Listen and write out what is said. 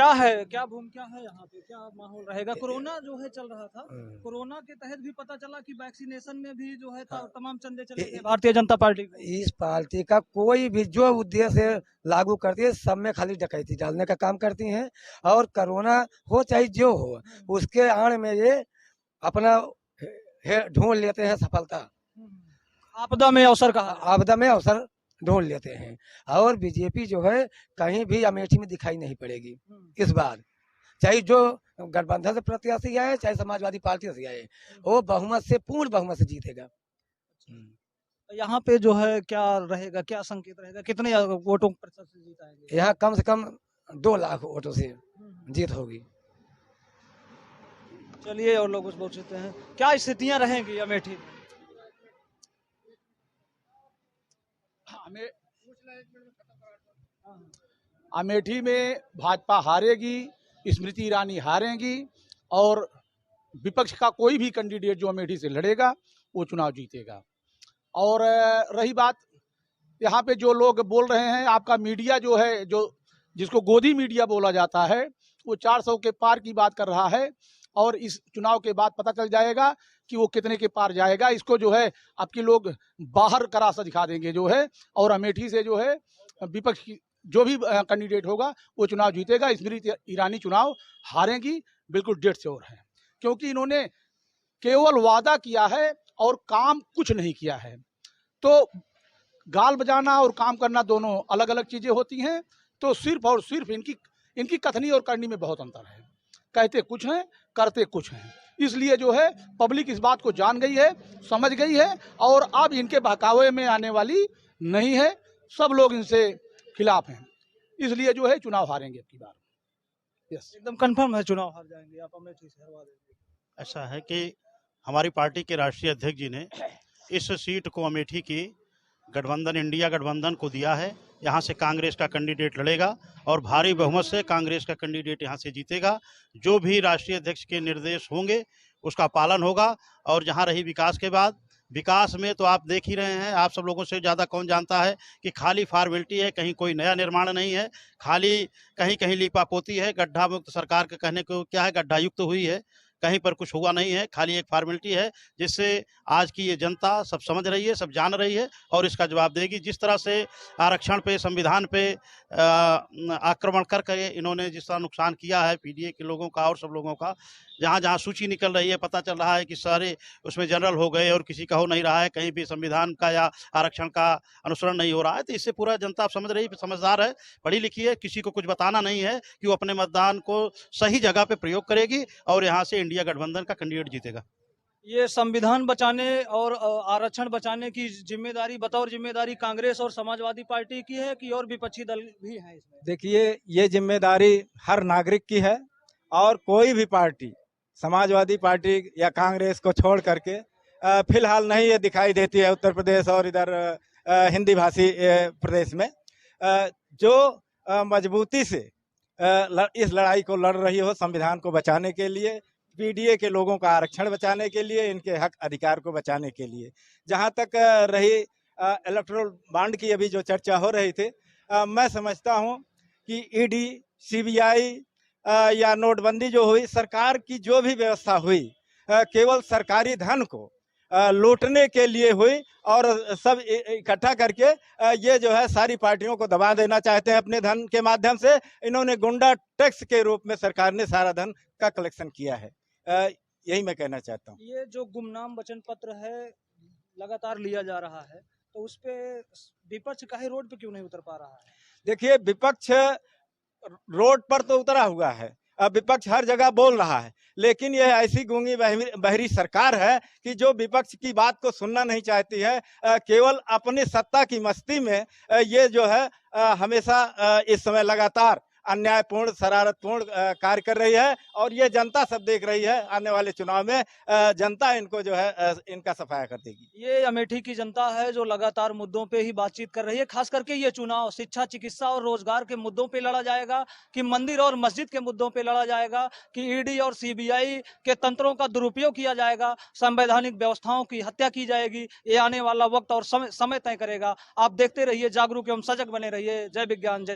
क्या है, क्या भूमिका है यहाँ पे, क्या माहौल रहेगा? कोरोना जो है चल रहा था, कोरोना के तहत भी पता चला कि वैक्सीनेशन में भी जो है तमाम चंदे चले थे भारतीय जनता पार्टी को। इस पार्टी का कोई भी जो उद्देश्य लागू करती है सब में खाली डकैती डालने का काम करती हैं। और कोरोना हो चाहे जो हो, उसके आड़ में ये अपना ढूंढ लेते हैं सफलता। आपदा में अवसर कहा, आपदा में अवसर ढूंढ लेते हैं। और बीजेपी जो है कहीं भी अमेठी में दिखाई नहीं पड़ेगी इस बार, चाहे जो गठबंधन से प्रत्याशी आए चाहे समाजवादी पार्टी से आए, वो बहुमत से, पूर्ण बहुमत से जीतेगा। यहाँ पे जो है क्या रहेगा, क्या संकेत रहेगा, कितने वोटों प्रतिशत से जीत आएंगे? यहाँ कम से कम 2 लाख वोटों से जीत होगी। चलिए और लोग पूछते हैं क्या स्थितियां रहेंगी अमेठी में? अमेठी में भाजपा हारेगी, स्मृति ईरानी हारेंगी और विपक्ष का कोई भी कैंडिडेट जो अमेठी से लड़ेगा वो चुनाव जीतेगा। और रही बात यहाँ पे जो लोग बोल रहे हैं, आपका मीडिया जो है, जो जिसको गोदी मीडिया बोला जाता है, वो 400 के पार की बात कर रहा है और इस चुनाव के बाद पता चल जाएगा कि वो कितने के पार जाएगा। इसको जो है आपके लोग बाहर का रास्ता दिखा देंगे जो है, और अमेठी से जो है विपक्ष की जो भी कैंडिडेट होगा वो चुनाव जीतेगा। स्मृति ईरानी चुनाव हारेंगी, बिल्कुल डेढ़ से और है, क्योंकि इन्होंने केवल वादा किया है और काम कुछ नहीं किया है। तो गाल बजाना और काम करना दोनों अलग अलग चीजें होती हैं। तो सिर्फ और सिर्फ इनकी कथनी और करनी में बहुत अंतर है। कहते कुछ हैं, करते कुछ हैं। इसलिए जो है पब्लिक इस बात को जान गई है, समझ गई है और अब इनके बहकावे में आने वाली नहीं है। सब लोग इनसे खिलाफ हैं, इसलिए जो है चुनाव हारेंगे अब की बार। यस, एकदम कंफर्म है चुनाव हार जाएंगे आप, अमेठी से हरवा देंगे? ऐसा है कि हमारी पार्टी के राष्ट्रीय अध्यक्ष जी ने इस सीट को अमेठी की गठबंधन, इंडिया गठबंधन को दिया है। यहाँ से कांग्रेस का कैंडिडेट लड़ेगा और भारी बहुमत से कांग्रेस का कैंडिडेट यहाँ से जीतेगा। जो भी राष्ट्रीय अध्यक्ष के निर्देश होंगे उसका पालन होगा। और जहाँ रही विकास के बाद, विकास में तो आप देख ही रहे हैं, आप सब लोगों से ज़्यादा कौन जानता है कि खाली फॉर्मेलिटी है, कहीं कोई नया निर्माण नहीं है, खाली कहीं कहीं लीपापोती है। गड्ढा मुक्त सरकार के कहने को क्या है, गड्ढा युक्त हुई है, कहीं पर कुछ हुआ नहीं है, खाली एक फॉर्मेलिटी है, जिससे आज की ये जनता सब समझ रही है, सब जान रही है और इसका जवाब देगी। जिस तरह से आरक्षण पे, संविधान पे आक्रमण करके इन्होंने जिस तरह नुकसान किया है पीडीए के लोगों का और सब लोगों का, जहाँ जहाँ सूची निकल रही है पता चल रहा है कि सारे उसमें जनरल हो गए और किसी का हो नहीं रहा है, कहीं भी संविधान का या आरक्षण का अनुसरण नहीं हो रहा है। तो इससे पूरा जनता आप समझ रही, समझदार है, पढ़ी लिखी है, किसी को कुछ बताना नहीं है कि वो अपने मतदान को सही जगह पे प्रयोग करेगी और यहाँ से इंडिया गठबंधन का कैंडिडेट जीतेगा। ये संविधान बचाने और आरक्षण बचाने की जिम्मेदारी बतौर जिम्मेदारी कांग्रेस और समाजवादी पार्टी की है कि और विपक्षी दल भी हैं इसमें? देखिए, ये जिम्मेदारी हर नागरिक की है और कोई भी पार्टी, समाजवादी पार्टी या कांग्रेस को छोड़ करके फिलहाल नहीं ये दिखाई देती है उत्तर प्रदेश और इधर हिंदी भाषी प्रदेश में जो मजबूती से इस लड़ाई को लड़ रही हो, संविधान को बचाने के लिए, पीडीए के लोगों का आरक्षण बचाने के लिए, इनके हक अधिकार को बचाने के लिए। जहां तक रही इलेक्टोरल बॉन्ड की अभी जो चर्चा हो रही थी, मैं समझता हूं कि ईडी, सीबीआई या नोटबंदी जो हुई, सरकार की जो भी व्यवस्था हुई, केवल सरकारी धन को लूटने के लिए हुई और सब इकट्ठा करके ये जो है सारी पार्टियों को दबा देना चाहते हैं अपने धन के माध्यम से। इन्होंने गुंडा टैक्स के रूप में सरकार ने सारा धन का कलेक्शन किया है। यही मैं कहना चाहता हूँ। ये जो गुमनाम वचन पत्र है लगातार लिया जा रहा है, तो उस पे विपक्ष काहे रोड पे क्यों नहीं उतर पा रहा है? देखिए, विपक्ष रोड पर तो उतरा हुआ है, अब विपक्ष हर जगह बोल रहा है, लेकिन यह ऐसी गूंगी बहरी सरकार है कि जो विपक्ष की बात को सुनना नहीं चाहती है। केवल अपनी सत्ता की मस्ती में ये जो है हमेशा इस समय लगातार अन्यायपूर्ण, शरारतपूर्ण कार्य कर रही है और ये जनता सब देख रही है। आने वाले चुनाव में जनता इनको जो है इनका सफाया कर देगी। ये अमेठी की जनता है जो लगातार मुद्दों पे ही बातचीत कर रही है। खास करके ये चुनाव शिक्षा, चिकित्सा और रोजगार के मुद्दों पे लड़ा जाएगा कि मंदिर और मस्जिद के मुद्दों पे लड़ा जाएगा कि ईडी और सीबीआई के तंत्रों का दुरुपयोग किया जाएगा, संवैधानिक व्यवस्थाओं की हत्या की जाएगी। ये आने वाला वक्त और समय तय करेगा। आप देखते रहिए, जागरूक एवं सजग बने रहिए। जय विज्ञान, जय